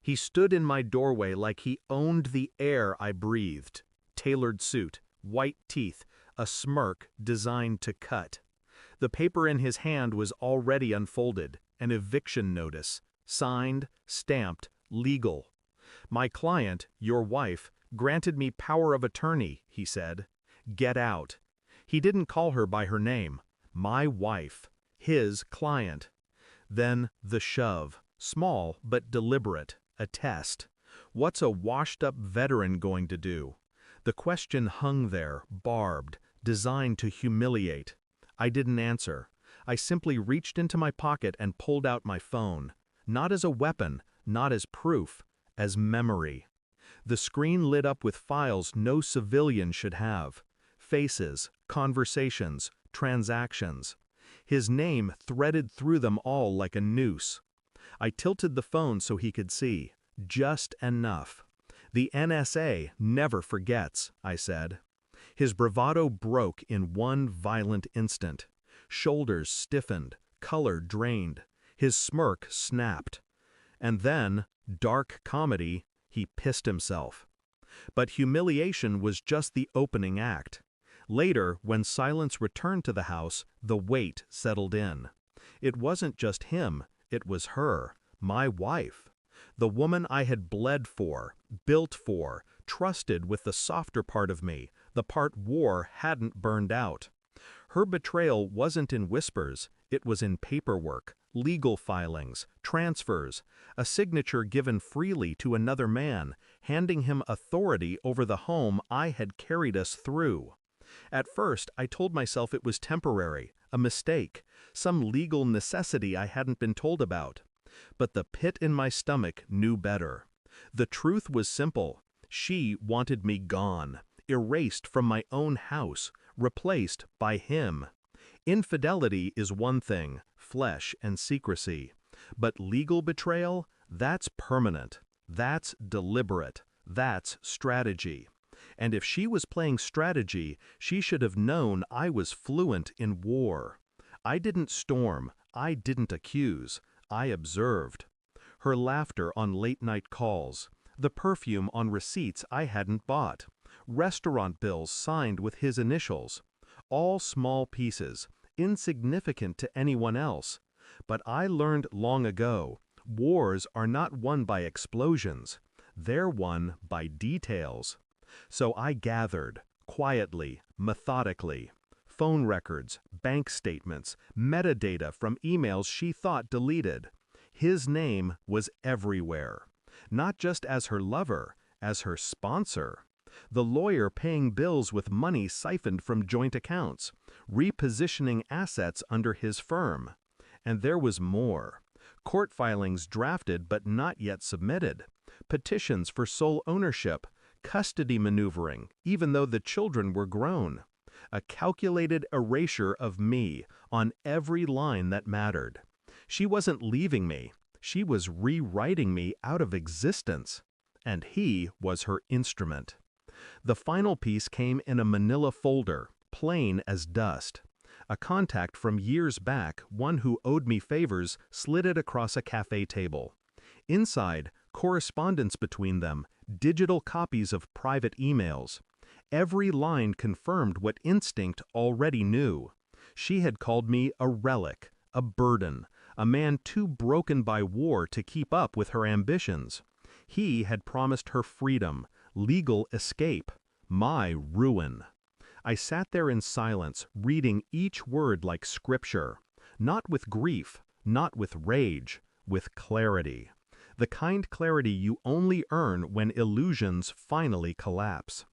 He stood in my doorway like he owned the air I breathed. Tailored suit, white teeth, a smirk designed to cut. The paper in his hand was already unfolded, an eviction notice, signed, stamped, legal. My client, your wife, granted me power of attorney, he said. Get out. He didn't call her by her name. My wife. His client. Then the shove. Small but deliberate. A test. What's a washed-up veteran going to do? The question hung there, barbed, designed to humiliate. I didn't answer. I simply reached into my pocket and pulled out my phone. Not as a weapon, not as proof, as memory. The screen lit up with files no civilian should have. Faces, conversations, transactions. His name threaded through them all like a noose. I tilted the phone so he could see. Just enough. The NSA never forgets, I said. His bravado broke in one violent instant. Shoulders stiffened, color drained. His smirk snapped. And then, dark comedy, he pissed himself. But humiliation was just the opening act. Later, when silence returned to the house, the weight settled in. It wasn't just him, it was her, my wife. The woman I had bled for, built for, trusted with the softer part of me, the part war hadn't burned out. Her betrayal wasn't in whispers, it was in paperwork, legal filings, transfers, a signature given freely to another man, handing him authority over the home I had carried us through. At first, I told myself it was temporary, a mistake, some legal necessity I hadn't been told about. But the pit in my stomach knew better. The truth was simple. She wanted me gone, erased from my own house, replaced by him. Infidelity is one thing, flesh and secrecy. But legal betrayal, that's permanent. That's deliberate. That's strategy. And if she was playing strategy, she should have known I was fluent in war. I didn't storm, I didn't accuse, I observed. Her laughter on late-night calls, the perfume on receipts I hadn't bought, restaurant bills signed with his initials, all small pieces, insignificant to anyone else. But I learned long ago, wars are not won by explosions, they're won by details. So I gathered, quietly, methodically, phone records, bank statements, metadata from emails she thought deleted. His name was everywhere, not just as her lover, as her sponsor. The lawyer paying bills with money siphoned from joint accounts, repositioning assets under his firm. And there was more. Court filings drafted but not yet submitted, petitions for sole ownership, custody maneuvering, even though the children were grown. A calculated erasure of me on every line that mattered. She wasn't leaving me, she was rewriting me out of existence. And he was her instrument. The final piece came in a manila folder, plain as dust. A contact from years back, one who owed me favors, slid it across a cafe table. Inside, correspondence between them, digital copies of private emails. Every line confirmed what instinct already knew. She had called me a relic, a burden, a man too broken by war to keep up with her ambitions. He had promised her freedom, legal escape, my ruin. I sat there in silence, reading each word like scripture, not with grief, not with rage, with clarity. The kind clarity you only earn when illusions finally collapse.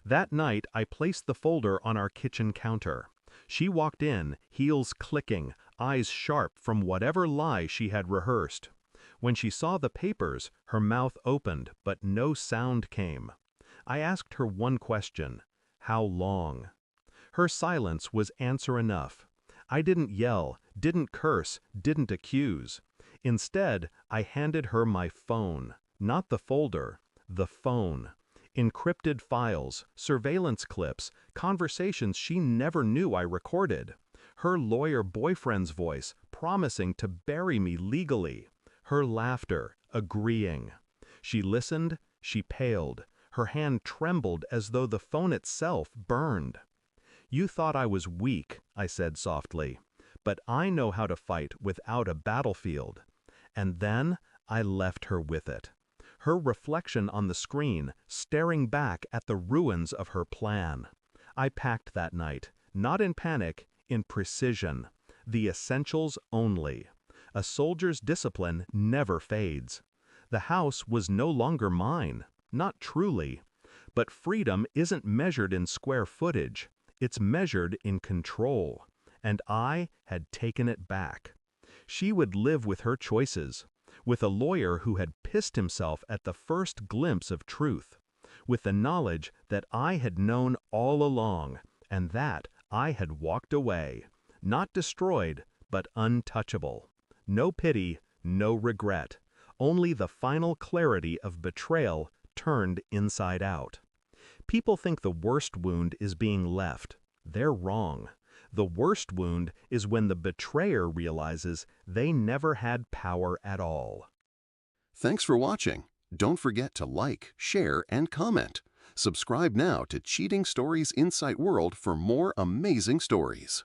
That night, I placed the folder on our kitchen counter. She walked in, heels clicking, eyes sharp from whatever lie she had rehearsed. When she saw the papers, her mouth opened, but no sound came. I asked her one question: how long? Her silence was answer enough. I didn't yell, didn't curse, didn't accuse. Instead, I handed her my phone, not the folder, the phone. Encrypted files, surveillance clips, conversations she never knew I recorded. Her lawyer boyfriend's voice, promising to bury me legally. Her laughter, agreeing. She listened, she paled. Her hand trembled as though the phone itself burned. "You thought I was weak," I said softly, "but I know how to fight without a battlefield." And then I left her with it. Her reflection on the screen, staring back at the ruins of her plan. I packed that night, not in panic, in precision. The essentials only. A soldier's discipline never fades. The house was no longer mine, not truly. But freedom isn't measured in square footage. It's measured in control. And I had taken it back. She would live with her choices, with a lawyer who had pissed himself at the first glimpse of truth, with the knowledge that I had known all along, and that I had walked away, not destroyed, but untouchable. No pity, no regret, only the final clarity of betrayal turned inside out. People think the worst wound is being left. They're wrong. The worst wound is when the betrayer realizes they never had power at all. Thanks for watching. Don't forget to like, share, and comment. Subscribe now to Cheating Stories Insight World for more amazing stories.